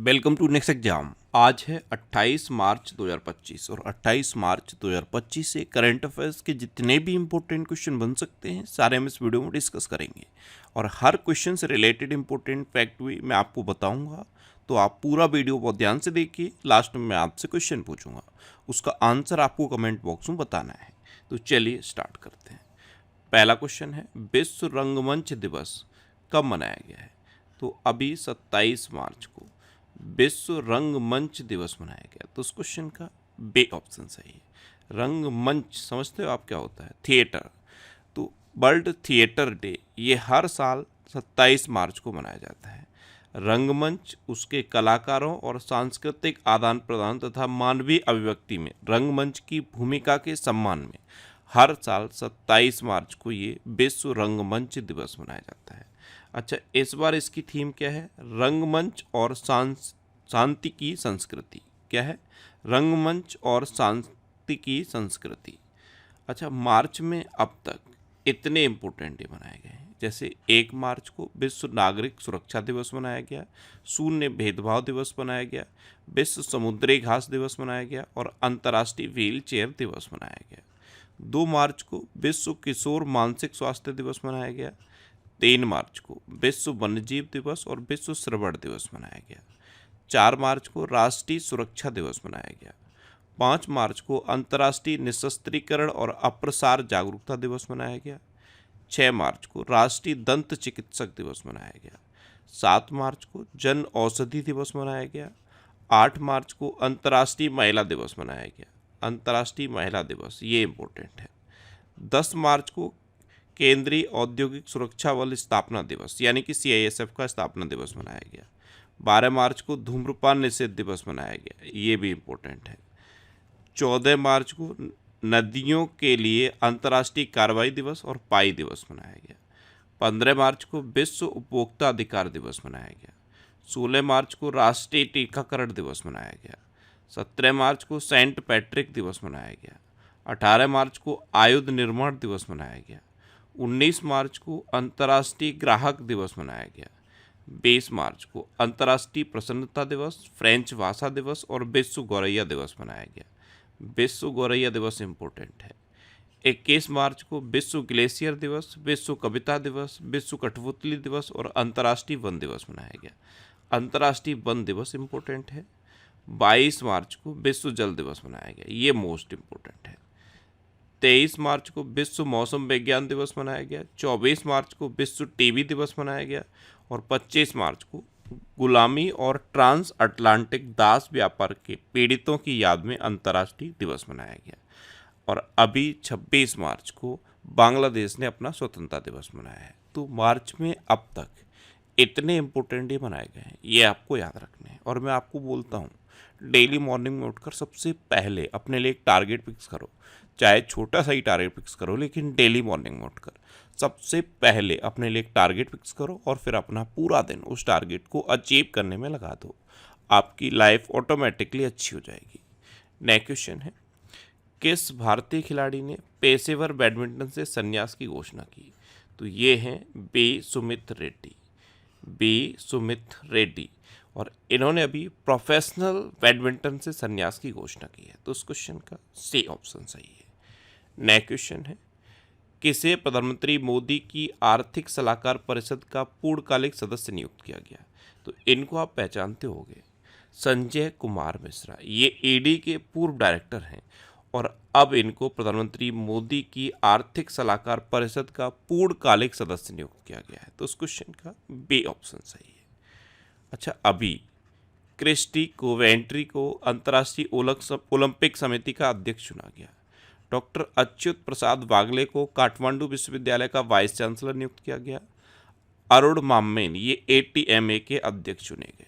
Welcome to next exam. आज है 28 मार्च 2025 और 28 मार्च 2025 से करंट अफेयर्स के जितने भी इंपॉर्टेंट क्वेश्चन बन सकते हैं सारे हम इस वीडियो में डिस्कस करेंगे और हर क्वेश्चन से रिलेटेड इंपॉर्टेंट फैक्ट भी मैं आपको बताऊंगा। तो आप पूरा वीडियो बहुत ध्यान से देखिए। लास्ट में मैं आपसे क्वेश्चन पूछूंगा, उसका आंसर आपको कमेंट बॉक्स में बताना है। तो चलिए स्टार्ट करते हैं। पहला क्वेश्चन है, विश्व रंगमंच दिवस कब मनाया गया है? तो अभी 27 मार्च को विश्व रंगमंच दिवस मनाया गया। तो उस क्वेश्चन का बे ऑप्शन सही है। रंगमंच समझते हो आप क्या होता है? थिएटर। तो वर्ल्ड थिएटर डे ये हर साल 27 मार्च को मनाया जाता है। रंगमंच उसके कलाकारों और सांस्कृतिक आदान प्रदान तथा मानवीय अभिव्यक्ति में रंगमंच की भूमिका के सम्मान में हर साल 27 मार्च को ये विश्व रंगमंच दिवस मनाया जाता है। अच्छा, इस बार इसकी थीम क्या है? रंगमंच और शांति की संस्कृति। क्या है? रंगमंच और शांति की संस्कृति। अच्छा, मार्च में अब तक इतने इम्पोर्टेंट डे मनाए गए हैं, जैसे 1 मार्च को विश्व नागरिक सुरक्षा दिवस मनाया गया, शून्य भेदभाव दिवस मनाया गया, विश्व समुद्री घास दिवस मनाया गया और अंतर्राष्ट्रीय व्हील चेयर दिवस मनाया गया। 2 मार्च को विश्व किशोर मानसिक स्वास्थ्य दिवस मनाया गया। 3 मार्च को विश्व वन्यजीव दिवस और विश्व श्रवण दिवस मनाया गया। 4 मार्च को राष्ट्रीय सुरक्षा दिवस मनाया गया। 5 मार्च को अंतर्राष्ट्रीय निशस्त्रीकरण और अप्रसार जागरूकता दिवस मनाया गया। 6 मार्च को राष्ट्रीय दंत चिकित्सक दिवस मनाया गया। 7 मार्च को जन औषधि दिवस मनाया गया। 8 मार्च को अंतर्राष्ट्रीय महिला दिवस मनाया गया। अंतर्राष्ट्रीय महिला दिवस ये इम्पोर्टेंट है। 10 मार्च को केंद्रीय औद्योगिक सुरक्षा बल स्थापना दिवस यानी कि CISF का स्थापना दिवस मनाया गया। 12 मार्च को धूम्रपान निषेध दिवस मनाया गया, ये भी इम्पोर्टेंट है। 14 मार्च को नदियों के लिए अंतर्राष्ट्रीय कार्रवाई दिवस और पाई दिवस मनाया गया। 15 मार्च को विश्व उपभोक्ता अधिकार दिवस मनाया गया। 16 मार्च को राष्ट्रीय टीकाकरण दिवस मनाया गया। 17 मार्च को सेंट पैट्रिक दिवस मनाया गया। 18 मार्च को आयुध निर्माण दिवस मनाया गया। 19 मार्च को अंतर्राष्ट्रीय ग्राहक दिवस मनाया गया। 20 मार्च को अंतर्राष्ट्रीय प्रसन्नता दिवस, फ्रेंच भाषा दिवस और विश्व गौरैया दिवस मनाया गया। विश्व गौरैया दिवस इम्पोर्टेंट है। 21 मार्च को विश्व ग्लेशियर दिवस, विश्व कविता दिवस, विश्व कठपुतली दिवस और अंतर्राष्ट्रीय वन दिवस मनाया गया। अंतर्राष्ट्रीय वन दिवस इम्पोर्टेंट है। 22 मार्च को विश्व जल दिवस मनाया गया, ये मोस्ट इम्पोर्टेंट है। 23 मार्च को विश्व मौसम विज्ञान दिवस मनाया गया। 24 मार्च को विश्व टीबी दिवस मनाया गया और 25 मार्च को गुलामी और ट्रांस अटलांटिक दास व्यापार के पीड़ितों की याद में अंतर्राष्ट्रीय दिवस मनाया गया। और अभी 26 मार्च को बांग्लादेश ने अपना स्वतंत्रता दिवस मनाया है। तो मार्च में अब तक इतने इम्पोर्टेंट डे मनाए गए हैं, ये आपको याद रखने हैं। और मैं आपको बोलता हूँ, डेली मॉर्निंग में उठकर सबसे पहले अपने लिए एक टारगेट फिक्स करो, चाहे छोटा सा ही टारगेट फिक्स करो, लेकिन डेली मॉर्निंग में उठकर सबसे पहले अपने लिए एक टारगेट फिक्स करो और फिर अपना पूरा दिन उस टारगेट को अचीव करने में लगा दो। आपकी लाइफ ऑटोमेटिकली अच्छी हो जाएगी। नेक्स्ट क्वेश्चन है, किस भारतीय खिलाड़ी ने पेशेवर बैडमिंटन से संन्यास की घोषणा की? तो ये हैं बी सुमित रेड्डी। और इन्होंने अभी प्रोफेशनल बैडमिंटन से संन्यास की घोषणा की है। तो उस क्वेश्चन का सी ऑप्शन सही है। नेक्स्ट क्वेश्चन है, किसे प्रधानमंत्री मोदी की आर्थिक सलाहकार परिषद का पूर्णकालिक सदस्य नियुक्त किया गया? तो इनको आप पहचानते होंगे, संजय कुमार मिश्रा। ये ईडी के पूर्व डायरेक्टर हैं और अब इनको प्रधानमंत्री मोदी की आर्थिक सलाहकार परिषद का पूर्णकालिक सदस्य नियुक्त किया गया है। तो उस क्वेश्चन का बी ऑप्शन सही है। अच्छा, अभी क्रिस्टी कोवेंट्री को अंतर्राष्ट्रीय ओलंपिक समिति का अध्यक्ष चुना गया। डॉक्टर अच्युत प्रसाद वागले को काठमांडू विश्वविद्यालय का वाइस चांसलर नियुक्त किया गया। अरुण मामेन ये ATMA के अध्यक्ष चुने गए।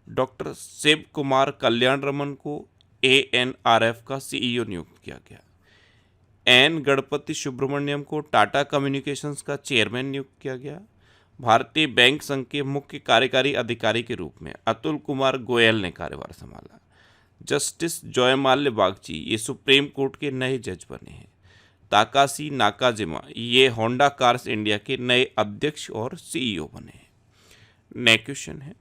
डॉक्टर शिव कुमार कल्याण रमन को ANRF का CEO नियुक्त किया गया। N गणपति सुब्रमण्यम को टाटा कम्युनिकेशंस का चेयरमैन नियुक्त किया गया। भारतीय बैंक संघ के मुख्य कार्यकारी अधिकारी के रूप में अतुल कुमार गोयल ने कार्यभार संभाला। जस्टिस जयमाल्य बागची ये सुप्रीम कोर्ट के नए जज बने हैं। ताकाशी नाकाजिमा ये होंडा कार्स इंडिया के नए अध्यक्ष और CEO बने हैं। नेक्स्ट क्वेश्चन है,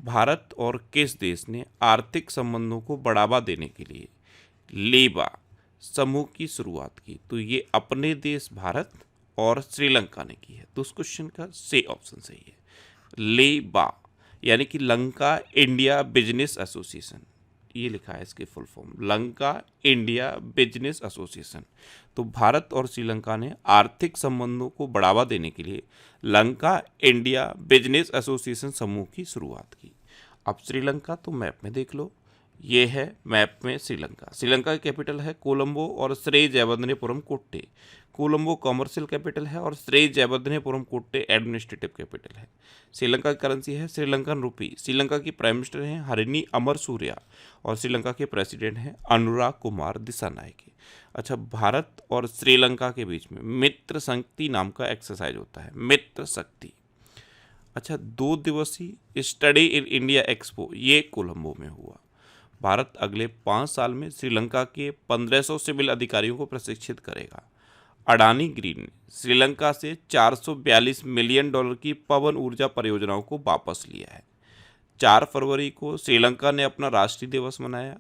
भारत और किस देश ने आर्थिक संबंधों को बढ़ावा देने के लिए लेबा समूह की शुरुआत की? तो ये अपने देश भारत और श्रीलंका ने की है। तो उस क्वेश्चन का सी ऑप्शन सही है, लेबा, यानी कि लंका इंडिया बिजनेस एसोसिएशन, ये लिखा है इसके full form, Lanka India business association. तो भारत और श्रीलंका ने आर्थिक संबंधों को बढ़ावा देने के लिए लंका इंडिया बिजनेस एसोसिएशन समूह की शुरुआत की। अब श्रीलंका तो मैप में देख लो, ये है मैप में श्रीलंका। श्रीलंका की कैपिटल है कोलंबो और श्री जयवर्धनेपुरम कोट्टे। कोलंबो कमर्शियल कैपिटल है और श्री जयवर्धनेपुरम कोट्टे एडमिनिस्ट्रेटिव कैपिटल है। श्रीलंका की करेंसी है श्रीलंकन रुपी। श्रीलंका की प्राइम मिनिस्टर हैं हरिनी अमर सूर्या और श्रीलंका के प्रेसिडेंट हैं अनुराग कुमार दिसानायके। अच्छा, भारत और श्रीलंका के बीच में मित्र शक्ति नाम का एक्सरसाइज होता है, मित्र शक्ति। अच्छा, 2 दिवसीय स्टडी इन इंडिया एक्सपो ये कोलंबो में हुआ। भारत अगले 5 साल में श्रीलंका के 1500 सिविल अधिकारियों को प्रशिक्षित करेगा। अडानी ग्रीन ने श्रीलंका से $442 मिलियन की पवन ऊर्जा परियोजनाओं को वापस लिया है। 4 फरवरी को श्रीलंका ने अपना राष्ट्रीय दिवस मनाया।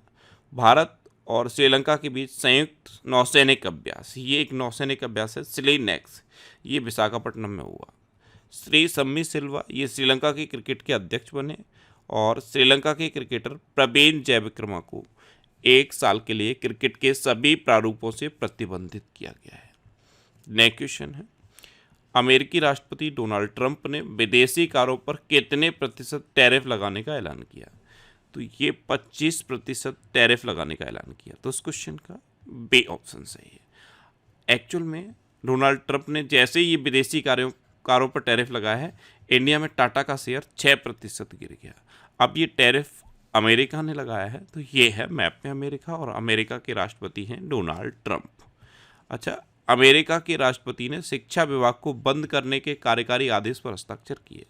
भारत और श्रीलंका के बीच संयुक्त नौसैनिक अभ्यास, ये एक नौसैनिक अभ्यास है सिलेनेक्स, ये विशाखापट्टनम में हुआ। श्री सम्मी सिल्वा ये श्रीलंका के क्रिकेट के अध्यक्ष बने और श्रीलंका के क्रिकेटर प्रवीण जयविक्रमा को 1 साल के लिए क्रिकेट के सभी प्रारूपों से प्रतिबंधित किया गया है। नेक्स्ट क्वेश्चन है, अमेरिकी राष्ट्रपति डोनाल्ड ट्रंप ने विदेशी कारों पर कितने प्रतिशत टैरिफ लगाने का ऐलान किया? तो ये 25% टैरिफ लगाने का ऐलान किया। तो उस क्वेश्चन का बी ऑप्शन सही है। एक्चुअल में डोनाल्ड ट्रंप ने जैसे ही ये विदेशी कारों पर टैरिफ लगाया है, इंडिया में टाटा का शेयर 6% गिर गया। अब ये टैरिफ अमेरिका ने लगाया है, तो ये है मैप में अमेरिका और अमेरिका के राष्ट्रपति हैं डोनाल्ड ट्रंप। अच्छा, अमेरिका के राष्ट्रपति ने शिक्षा विभाग को बंद करने के कार्यकारी आदेश पर हस्ताक्षर किए।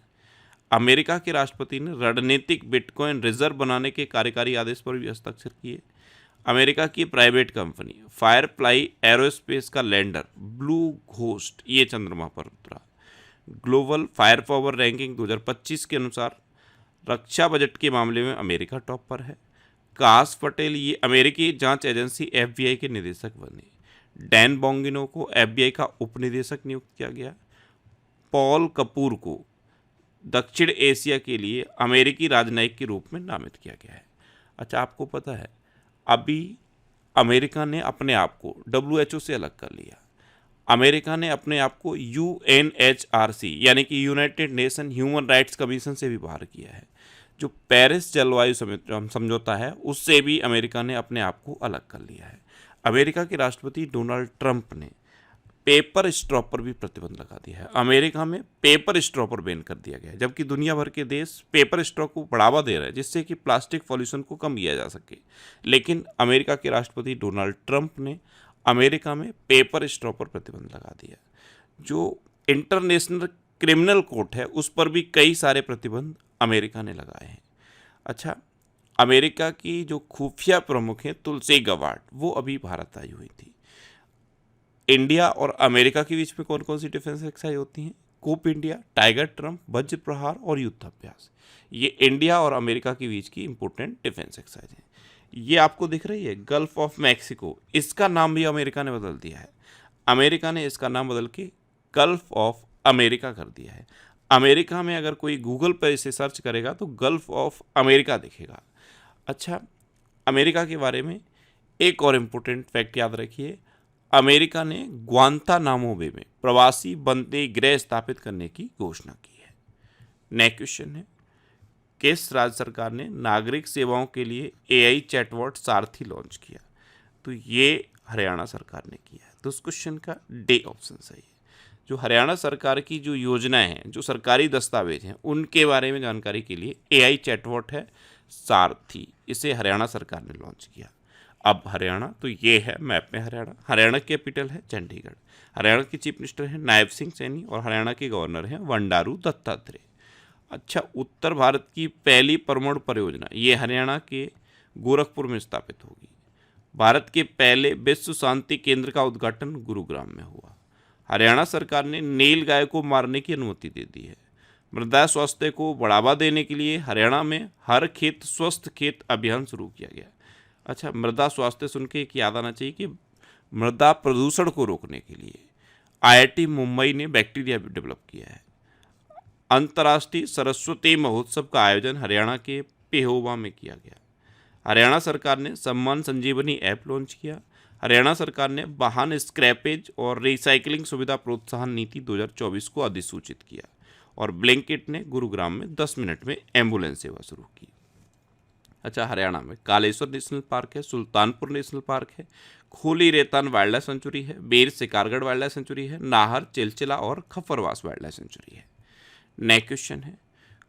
अमेरिका के राष्ट्रपति ने रणनीतिक बिटकॉइन रिजर्व बनाने के कार्यकारी आदेश पर भी हस्ताक्षर किए। अमेरिका की प्राइवेट कंपनी फायरफ्लाई एरोस्पेस का लैंडर ब्लू घोस्ट ये चंद्रमा पर उतरा। ग्लोबल फायर पावर रैंकिंग 2025 के अनुसार रक्षा बजट के मामले में अमेरिका टॉप पर है। काश पटेल ये अमेरिकी जांच एजेंसी FBI के निदेशक बने। डैन बोंगिनो को FBI का उपनिदेशक नियुक्त किया गया। पॉल कपूर को दक्षिण एशिया के लिए अमेरिकी राजनयिक के रूप में नामित किया गया है। अच्छा, आपको पता है अभी अमेरिका ने अपने आप को WHO से अलग कर लिया। अमेरिका ने अपने आप को UNHRC यानी कि United nation human rights commission से भी बाहर किया है। जो पेरिस जलवायु समझौता है उससे भी अमेरिका ने अपने आप को अलग कर लिया है। अमेरिका के राष्ट्रपति डोनाल्ड ट्रंप ने पेपर स्ट्रॉ पर भी प्रतिबंध लगा दिया है। अमेरिका में पेपर स्ट्रॉ पर बैन कर दिया गया है, जबकि दुनिया भर के देश पेपर स्ट्रॉ को बढ़ावा दे रहे हैं जिससे कि प्लास्टिक पॉल्यूशन को कम किया जा सके। लेकिन अमेरिका के राष्ट्रपति डोनाल्ड ट्रंप ने अमेरिका में पेपर स्ट्रॉ पर प्रतिबंध लगा दिया। जो इंटरनेशनल क्रिमिनल कोर्ट है उस पर भी कई सारे प्रतिबंध अमेरिका ने लगाए हैं। अच्छा, अमेरिका की जो खुफिया प्रमुख हैं तुलसी गबार्ड, वो अभी भारत आई हुई थी। इंडिया और अमेरिका के बीच में कौन कौन सी डिफेंस एक्सरसाइज होती हैं? कूप इंडिया, टाइगर ट्रंप, वज्र प्रहार और युद्धाभ्यास, ये इंडिया और अमेरिका के बीच की इंपॉर्टेंट डिफेंस एक्सरसाइज हैं। ये आपको दिख रही है गल्फ ऑफ मैक्सिको, इसका नाम भी अमेरिका ने बदल दिया है। अमेरिका ने इसका नाम बदल के गल्फ ऑफ अमेरिका कर दिया है। अमेरिका में अगर कोई गूगल पर इसे सर्च करेगा तो गल्फ ऑफ अमेरिका दिखेगा। अच्छा, अमेरिका के बारे में एक और इम्पोर्टेंट फैक्ट याद रखिए, अमेरिका ने ग्वांतानामो बे में प्रवासी बंदी गृह स्थापित करने की घोषणा की है। नेक्स्ट क्वेश्चन है, किस राज्य सरकार ने नागरिक सेवाओं के लिए AI चैटबॉट सारथी लॉन्च किया? तो ये हरियाणा सरकार ने किया है। तो उस क्वेश्चन का डी ऑप्शन सही है। जो हरियाणा सरकार की जो योजनाएं हैं, जो सरकारी दस्तावेज हैं, उनके बारे में जानकारी के लिए AI चैटबॉट है सारथी, इसे हरियाणा सरकार ने लॉन्च किया। अब हरियाणा, तो ये है मैप में हरियाणा। हरियाणा की कैपिटल है चंडीगढ़। हरियाणा के चीफ मिनिस्टर हैं नायब सिंह सैनी और हरियाणा के गवर्नर हैं बंडारू दत्तात्रेय। अच्छा, उत्तर भारत की पहली परमाणु परियोजना ये हरियाणा के गोरखपुर में स्थापित होगी। भारत के पहले विश्व शांति केंद्र का उद्घाटन गुरुग्राम में हुआ। हरियाणा सरकार ने नील गाय को मारने की अनुमति दे दी है। मृदा स्वास्थ्य को बढ़ावा देने के लिए हरियाणा में हर खेत स्वस्थ खेत अभियान शुरू किया गया। अच्छा, मृदा स्वास्थ्य सुन के एक याद आना चाहिए कि मृदा प्रदूषण को रोकने के लिए आईआईटी मुंबई ने बैक्टीरिया भी डेवलप किया है। अंतर्राष्ट्रीय सरस्वती महोत्सव का आयोजन हरियाणा के पेहोवा में किया गया। हरियाणा सरकार ने सम्मान संजीवनी ऐप लॉन्च किया। हरियाणा सरकार ने वाहन स्क्रैपेज और रिसाइकलिंग सुविधा प्रोत्साहन नीति 2024 को अधिसूचित किया। और ब्लिंकिट ने गुरुग्राम में 10 मिनट में एम्बुलेंस सेवा शुरू की। अच्छा, हरियाणा में कालेश्वर नेशनल पार्क है, सुल्तानपुर नेशनल पार्क है, खोली रेतान वाइल्ड लाइफ सेंचुरी है, बेर शिकारगढ़ वाइल्ड लाइफ सेंचुरी है, नाहर, चिलचिला और खफरवास वाइल्ड लाइफ सेंचुरी है। नेक्स्ट क्वेश्चन है,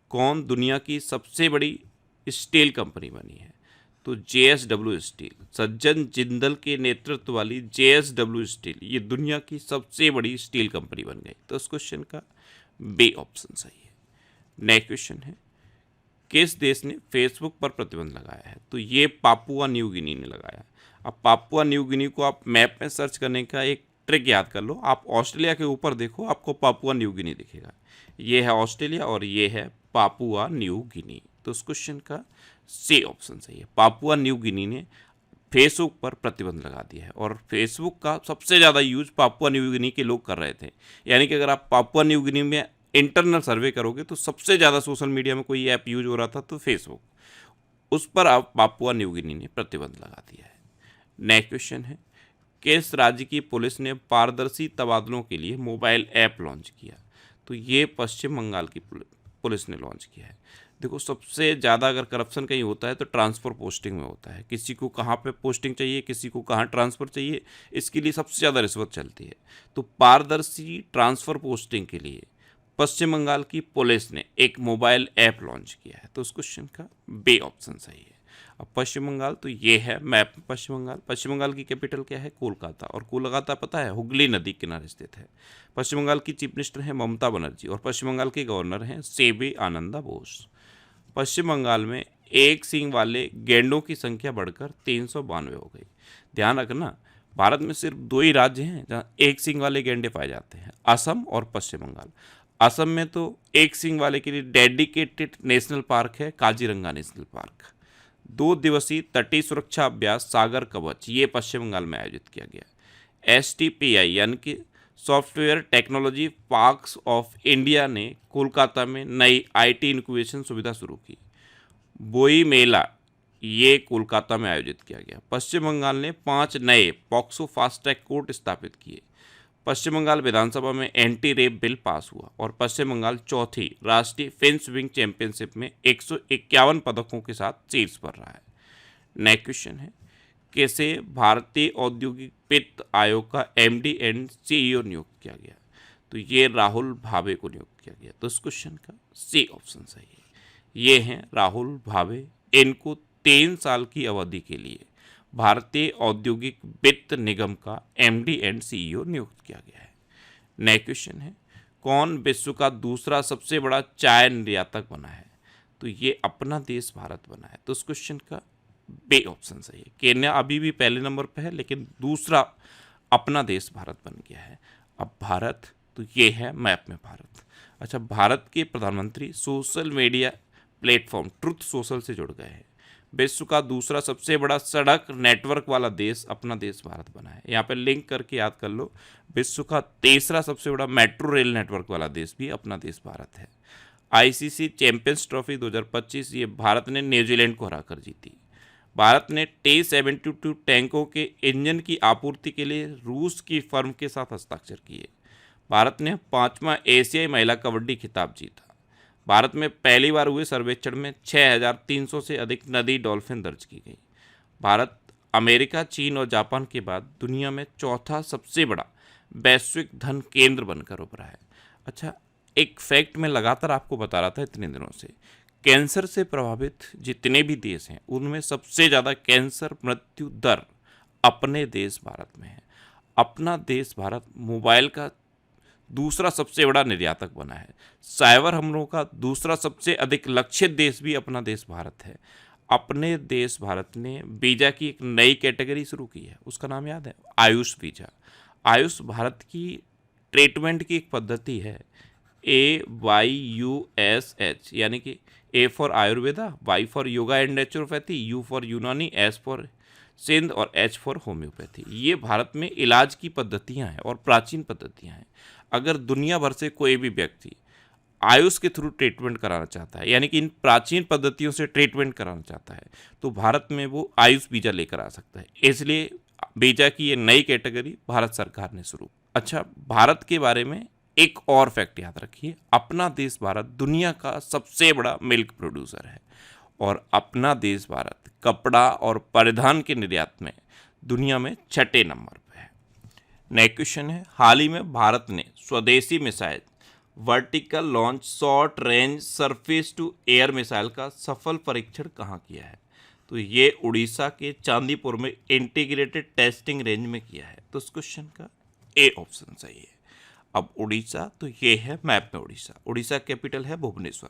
कौन दुनिया की सबसे बड़ी स्टील कंपनी बनी है? तो JSW स्टील, सज्जन जिंदल के नेतृत्व वाली JSW स्टील ये दुनिया की सबसे बड़ी स्टील कंपनी बन गई। तो इस क्वेश्चन का बी ऑप्शन सही है। नेक्स्ट क्वेश्चन है, किस देश ने फेसबुक पर प्रतिबंध लगाया है? तो ये पापुआ न्यू गिनी ने लगाया। अब पापुआ न्यू गिनी को आप मैप में सर्च करने का एक ट्रिक याद कर लो। आप ऑस्ट्रेलिया के ऊपर देखो, आपको पापुआ न्यू गिनी दिखेगा। ये है ऑस्ट्रेलिया और ये है पापुआ न्यू गिनी। तो इस क्वेश्चन का सी ऑप्शन सही है। पापुआ न्यू गिनी ने फेसबुक पर प्रतिबंध लगा दिया है और फेसबुक का सबसे ज़्यादा यूज पापुआ न्यू गिनी के लोग कर रहे थे। यानी कि अगर आप पापुआ न्यू गिनी में इंटरनल सर्वे करोगे तो सबसे ज़्यादा सोशल मीडिया में कोई ऐप यूज हो रहा था तो फेसबुक, उस पर आप पापुआ न्यू गिनी ने प्रतिबंध लगा दिया है। नेक्स्ट क्वेश्चन है, किस राज्य की पुलिस ने पारदर्शी तबादलों के लिए मोबाइल ऐप लॉन्च किया? तो ये पश्चिम बंगाल की पुलिस ने लॉन्च किया है। देखो, सबसे ज़्यादा अगर करप्शन कहीं होता है तो ट्रांसफ़र पोस्टिंग में होता है। किसी को कहाँ पे पोस्टिंग चाहिए, किसी को कहाँ ट्रांसफ़र चाहिए, इसके लिए सबसे ज़्यादा रिश्वत चलती है। तो पारदर्शी ट्रांसफ़र पोस्टिंग के लिए पश्चिम बंगाल की पुलिस ने एक मोबाइल ऐप लॉन्च किया है। तो उस क्वेश्चन का बी ऑप्शन सही है। अब पश्चिम बंगाल, तो ये है मैप में पश्चिम बंगाल। पश्चिम बंगाल की कैपिटल क्या है? कोलकाता। और कोलकाता पता है हुगली नदी किनारे स्थित है। पश्चिम बंगाल की चीफ मिनिस्टर हैं ममता बनर्जी और पश्चिम बंगाल के गवर्नर हैं सेबी आनंदा बोस। पश्चिम बंगाल में एक सींग वाले गैंडों की संख्या बढ़कर 392 हो गई। ध्यान रखना, भारत में सिर्फ 2 ही राज्य हैं जहाँ एक सींग वाले गैंडे पाए जाते हैं, असम और पश्चिम बंगाल। असम में तो एक सींग वाले के लिए डेडिकेटेड नेशनल पार्क है काजीरंगा नेशनल पार्क। 2 दिवसीय तटीय सुरक्षा अभ्यास सागर कवच ये पश्चिम बंगाल में आयोजित किया गया। STPI यानी कि software technology parks of India ने कोलकाता में नई IT इनक्यूबेशन सुविधा शुरू की। बोई मेला ये कोलकाता में आयोजित किया गया। पश्चिम बंगाल ने 5 नए पॉक्सो फास्ट ट्रैक कोर्ट स्थापित किए। पश्चिम बंगाल विधानसभा में एंटी रेप बिल पास हुआ और पश्चिम बंगाल चौथी राष्ट्रीय फेंस स्विंग चैंपियनशिप में 151 पदकों के साथ शीर्ष पर रहा है। नेक्स्ट क्वेश्चन है, कैसे भारतीय औद्योगिक वित्त आयोग का MD एंड CEO नियुक्त किया गया? तो ये राहुल भावे को नियुक्त किया गया। तो इस क्वेश्चन का सी ऑप्शन सही है। ये हैं राहुल भावे, इनको 3 साल की अवधि के लिए भारतीय औद्योगिक वित्त निगम का MD एंड CEO नियुक्त किया गया है। नेक्स्ट क्वेश्चन है, कौन विश्व का दूसरा सबसे बड़ा चाय निर्यातक बना है? तो ये अपना देश भारत बना है। तो इस क्वेश्चन का बी ऑप्शन सही है। केन्या अभी भी पहले नंबर पर है लेकिन दूसरा अपना देश भारत बन गया है। अब भारत, तो ये है मैप में भारत। अच्छा, भारत के प्रधानमंत्री social media platform truth social से जुड़ गए हैं। विश्व का दूसरा सबसे बड़ा सड़क नेटवर्क वाला देश अपना देश भारत बना है। यहाँ पे लिंक करके याद कर लो, विश्व का तीसरा सबसे बड़ा मेट्रो रेल नेटवर्क वाला देश भी अपना देश भारत है। ICC चैंपियंस ट्रॉफी 2025 ये भारत ने न्यूजीलैंड को हराकर जीती। भारत ने T-72 टैंकों के इंजन की आपूर्ति के लिए रूस की फर्म के साथ हस्ताक्षर किए। भारत ने 5वां एशियाई महिला कबड्डी खिताब जीता। भारत में पहली बार हुए सर्वेक्षण में 6300 से अधिक नदी डॉल्फिन दर्ज की गई। भारत अमेरिका, चीन और जापान के बाद दुनिया में चौथा सबसे बड़ा वैश्विक धन केंद्र बनकर उभरा है। अच्छा, एक फैक्ट मैं लगातार आपको बता रहा था इतने दिनों से, कैंसर से प्रभावित जितने भी देश हैं उनमें सबसे ज़्यादा कैंसर मृत्यु दर अपने देश भारत में है। अपना देश भारत मोबाइल का दूसरा सबसे बड़ा निर्यातक बना है। साइबर हमलों का दूसरा सबसे अधिक लक्षित देश भी अपना देश भारत है। अपने देश भारत ने वीज़ा की एक नई कैटेगरी शुरू की है, उसका नाम याद है? आयुष वीज़ा। आयुष भारत की ट्रीटमेंट की एक पद्धति है AYUSH, यानी कि A for Ayurveda, Y for yoga and naturopathy, U for यूनानी, S फॉर सिंध और H फॉर होम्योपैथी। ये भारत में इलाज की पद्धतियां हैं और प्राचीन पद्धतियां हैं। अगर दुनिया भर से कोई भी व्यक्ति आयुष के थ्रू ट्रीटमेंट कराना चाहता है, यानी कि इन प्राचीन पद्धतियों से ट्रीटमेंट कराना चाहता है, तो भारत में वो आयुष वीजा लेकर आ सकता है। इसलिए वीजा की ये नई कैटेगरी भारत सरकार ने शुरू। अच्छा, भारत के बारे में एक और फैक्ट याद रखिए, अपना देश भारत दुनिया का सबसे बड़ा मिल्क प्रोड्यूसर है और अपना देश भारत कपड़ा और परिधान के निर्यात में दुनिया में 6 नंबर पे है। नेक्स्ट क्वेश्चन है, हाल ही में भारत ने स्वदेशी missile vertical launch short range surface to air missile का सफल परीक्षण कहाँ किया है? तो ये उड़ीसा के चांदीपुर में इंटीग्रेटेड टेस्टिंग रेंज में किया है। तो इस क्वेश्चन का ए ऑप्शन सही है। अब उड़ीसा, तो ये है मैप में उड़ीसा। उड़ीसा कैपिटल है भुवनेश्वर।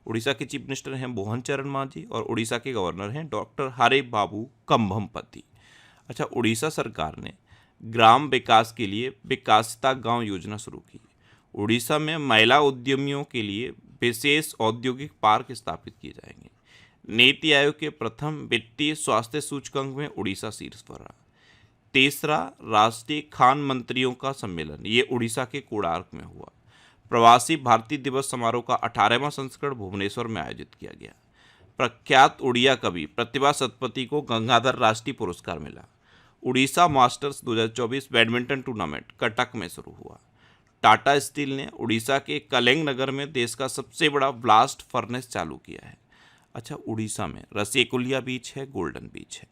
उड़ीसा के चीफ मिनिस्टर हैं मोहन चरण मांझी और उड़ीसा के गवर्नर हैं डॉक्टर हरे बाबू कंभमपति। अच्छा, उड़ीसा सरकार ने ग्राम विकास के लिए विकासता गांव योजना शुरू की। उड़ीसा में महिला उद्यमियों के लिए विशेष औद्योगिक पार्क स्थापित किए जाएंगे। नीति आयोग के प्रथम वित्तीय स्वास्थ्य सूचकांक में उड़ीसा शीर्ष पर रहा। तीसरा राष्ट्रीय खान मंत्रियों का सम्मेलन ये उड़ीसा के कोणार्क में हुआ। प्रवासी भारतीय दिवस समारोह का 18वां संस्करण भुवनेश्वर में आयोजित किया गया। प्रख्यात उड़िया कवि प्रतिभा सतपथी को गंगाधर राष्ट्रीय पुरस्कार मिला। Orissa masters 2024 badminton tournament Cuttack में शुरू हुआ। टाटा स्टील ने उड़ीसा के कलिंग नगर में देश का सबसे बड़ा ब्लास्ट फर्नेस चालू किया है। अच्छा, उड़ीसा में रसेकुलिया बीच है, गोल्डन बीच है,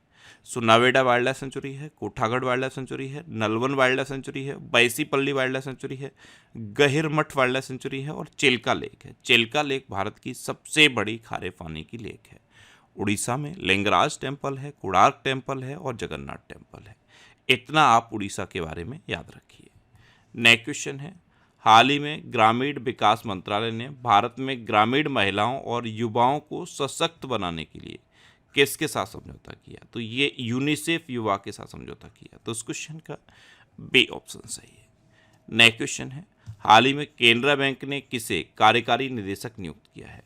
सुनावेडा वाइल्ड लाइफ सेंचुरी है, कोठागढ़ वाइल्ड लाइफ सेंचुरी है, नलवन वाइल्ड लाइफ सेंचुरी है, बैसीपल्ली वाइल्ड लाइफ सेंचुरी है, गहिरमठ वाइल्ड लाइफ सेंचुरी है और चिल्का लेक है। चिल्का लेक भारत की सबसे बड़ी खारे पानी की लेक है। उड़ीसा में लिंगराज टेम्पल है, कोणार्क टेम्पल है और जगन्नाथ टेम्पल है। इतना आप उड़ीसा के बारे में याद रखिए। नेक्स्ट क्वेश्चन है, हाल ही में ग्रामीण विकास मंत्रालय ने भारत में ग्रामीण महिलाओं और युवाओं को सशक्त बनाने के लिए किसके साथ समझौता किया? तो ये यूनिसेफ युवा के साथ समझौता किया। तो इस क्वेश्चन का बी ऑप्शन सही है। नेक्स्ट क्वेश्चन है, हाल ही में केनरा बैंक ने किसे कार्यकारी निदेशक नियुक्त किया है?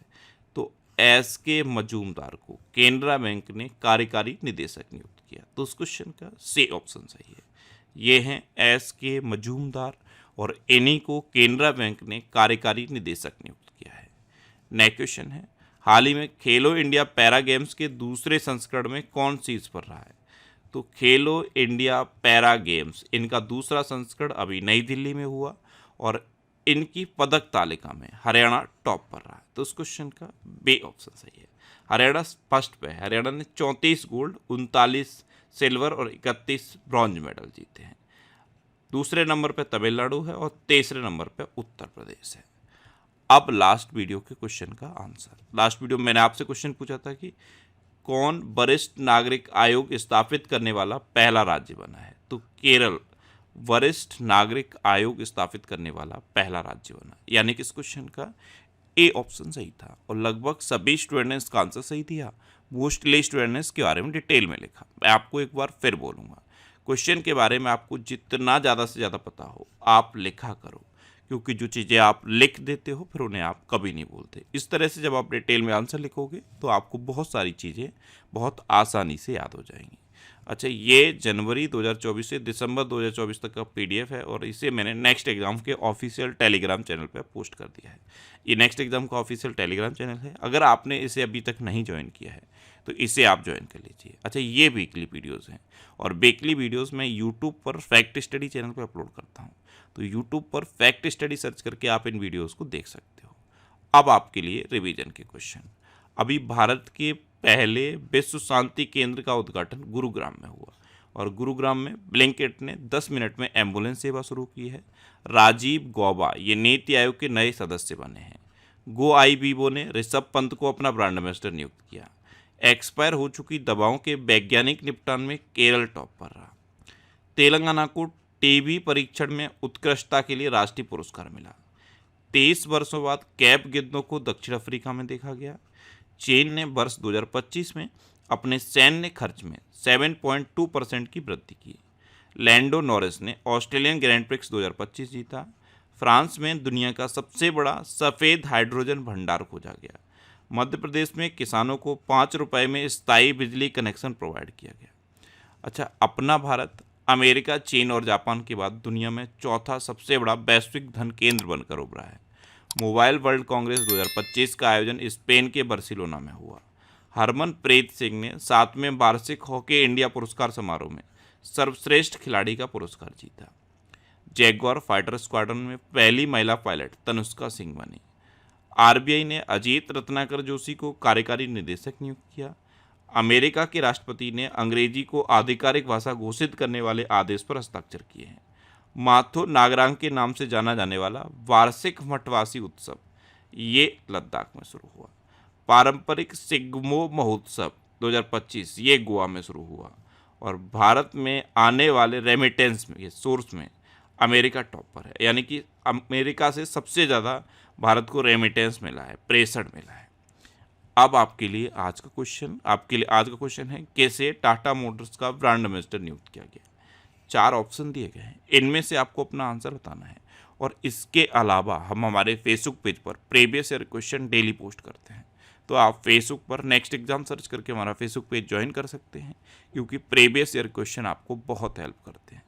तो एस के मजूमदार को केनरा बैंक ने कार्यकारी निदेशक नियुक्त किया। तो उस क्वेश्चन का सी ऑप्शन सही है। ये हैं एस के मजूमदार और इन्हीं को केनरा बैंक ने कार्यकारी निदेशक नियुक्त किया है। नेक्स्ट क्वेश्चन है, हाल ही में खेलो इंडिया पैरा गेम्स के दूसरे संस्करण में कौन शीर्ष पर रहा है? तो खेलो इंडिया पैरा गेम्स इनका दूसरा संस्करण अभी नई दिल्ली में हुआ और इनकी पदक तालिका में हरियाणा टॉप पर रहा है। तो उस क्वेश्चन का बी ऑप्शन सही है। हरियाणा फर्स्ट पे है। हरियाणा ने 34 गोल्ड, 39 सिल्वर और 31 ब्रॉन्ज मेडल जीते हैं। दूसरे नंबर पे तमिलनाडु है और तीसरे नंबर पे उत्तर प्रदेश है। अब लास्ट वीडियो के क्वेश्चन का आंसर। लास्ट वीडियो में मैंने आपसे क्वेश्चन पूछा था कि कौन वरिष्ठ नागरिक आयोग स्थापित करने वाला पहला राज्य बना है? तो केरल वरिष्ठ नागरिक आयोग स्थापित करने वाला पहला राज्य बना, यानी कि इस क्वेश्चन का ए ऑप्शन सही था। और लगभग सभी स्टूडेंट ने इसका आंसर सही दिया। मोस्टली स्टूडेंट ने इसके बारे में डिटेल में लिखा। मैं आपको एक बार फिर बोलूँगा, क्वेश्चन के बारे में आपको जितना ज़्यादा से ज़्यादा पता हो आप लिखा करो, क्योंकि जो चीज़ें आप लिख देते हो फिर उन्हें आप कभी नहीं बोलते। इस तरह से जब आप डिटेल में आंसर लिखोगे तो आपको बहुत सारी चीज़ें बहुत आसानी से याद हो जाएंगी। अच्छा, ये जनवरी 2024 से दिसंबर 2024 तक का PDF है और इसे मैंने नेक्स्ट एग्ज़ाम के ऑफिशियल टेलीग्राम चैनल पर पोस्ट कर दिया है। ये नेक्स्ट एग्ज़ाम का ऑफिशियल टेलीग्राम चैनल है। अगर आपने इसे अभी तक नहीं ज्वाइन किया है तो इसे आप ज्वाइन कर लीजिए। अच्छा, ये वीकली वीडियोज़ हैं और वीकली वीडियोज़ मैं यूट्यूब पर फैक्ट स्टडी चैनल पर अपलोड करता हूँ। तो यूट्यूब पर फैक्ट स्टडी सर्च करके आप इन वीडियोज़ को देख सकते हो। अब आपके लिए रिवीजन के क्वेश्चन। अभी भारत के पहले विश्व शांति केंद्र का उद्घाटन गुरुग्राम में हुआ और गुरुग्राम में ब्लिंकिट ने 10 मिनट में एम्बुलेंस सेवा शुरू की है। राजीव गौबा ये नीति आयोग के नए सदस्य बने हैं। गो आई बीबो ने ऋषभ पंत को अपना ब्रांड एम्बेसडर नियुक्त किया। एक्सपायर हो चुकी दवाओं के वैज्ञानिक निपटान में केरल टॉप पर रहा। तेलंगाना को टीबी परीक्षण में उत्कृष्टता के लिए राष्ट्रीय पुरस्कार मिला। 23 वर्षों बाद कैप गिद्धों को दक्षिण अफ्रीका में देखा गया। चीन ने वर्ष 2025 में अपने सैन्य खर्च में 7.2% की वृद्धि की। लैंडो नॉरिस ने ऑस्ट्रेलियन ग्रैंड प्रिक्स 2025 जीता। फ्रांस में दुनिया का सबसे बड़ा सफ़ेद हाइड्रोजन भंडार खोजा गया। मध्य प्रदेश में किसानों को 5 रुपए में स्थायी बिजली कनेक्शन प्रोवाइड किया गया। अच्छा, अपना भारत अमेरिका, चीन और जापान के बाद दुनिया में चौथा सबसे बड़ा वैश्विक धन केंद्र बनकर उभरा है। मोबाइल वर्ल्ड कांग्रेस 2025 का आयोजन स्पेन के बार्सिलोना में हुआ। हरमनप्रीत सिंह ने 7वें वार्षिक हॉकी इंडिया पुरस्कार समारोह में सर्वश्रेष्ठ खिलाड़ी का पुरस्कार जीता। जैगुआर फाइटर स्क्वाड्रन में पहली महिला पायलट तनुष्का सिंह बनी। आरबीआई ने अजीत रत्नाकर जोशी को कार्यकारी निदेशक नियुक्त किया। अमेरिका के राष्ट्रपति ने अंग्रेजी को आधिकारिक भाषा घोषित करने वाले आदेश पर हस्ताक्षर किए हैं। माथो नागरांग के नाम से जाना जाने वाला वार्षिक मठवासी उत्सव ये लद्दाख में शुरू हुआ। पारंपरिक सिग्मो महोत्सव 2025 ये गोवा में शुरू हुआ। और भारत में आने वाले रेमिटेंस में, ये सोर्स में अमेरिका टॉपर है, यानी कि अमेरिका से सबसे ज़्यादा भारत को रेमिटेंस मिला है, प्रेषण मिला है। अब आपके लिए आज का क्वेश्चन है, कैसे टाटा मोटर्स का ब्रांड एम्बेसडर नियुक्त किया गया। 4 ऑप्शन दिए गए हैं, इनमें से आपको अपना आंसर बताना है। और इसके अलावा हम हमारे फेसबुक पेज पर previous year question daily post करते हैं, तो आप फेसबुक पर नेक्स्ट एग्जाम सर्च करके हमारा फेसबुक पेज ज्वाइन कर सकते हैं, क्योंकि प्रीवियस ईयर क्वेश्चन आपको बहुत हेल्प करते हैं।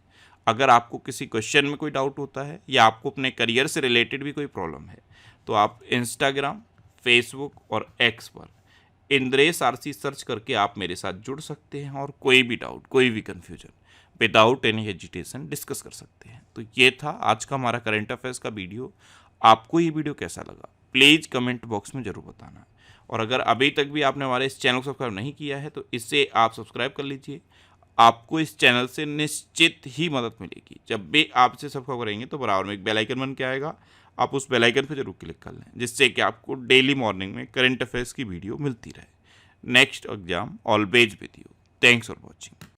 अगर आपको किसी क्वेश्चन में कोई डाउट होता है या आपको अपने करियर से रिलेटेड भी कोई प्रॉब्लम है, तो आप इंस्टाग्राम, फेसबुक और एक्स पर इंद्रेश आरसी सर्च करके आप मेरे साथ जुड़ सकते हैं और कोई भी डाउट, कोई भी confusion without any hesitation discuss कर सकते हैं। तो ये था आज का हमारा करंट अफेयर्स का वीडियो। आपको ये वीडियो कैसा लगा प्लीज़ कमेंट बॉक्स में ज़रूर बताना। और अगर अभी तक भी आपने हमारे इस चैनल को सब्सक्राइब नहीं किया है तो इसे आप सब्सक्राइब कर लीजिए। आपको इस चैनल से निश्चित ही मदद मिलेगी। जब भी आप इसे सब्सक्राइब करेंगे तो बराबर में एक बेल आइकन बन के आएगा, आप उस बेल आइकन पर जरूर क्लिक कर लें, जिससे कि आपको डेली मॉर्निंग में करंट अफेयर्स की वीडियो मिलती रहे। Next exam always with you. Thanks for watching.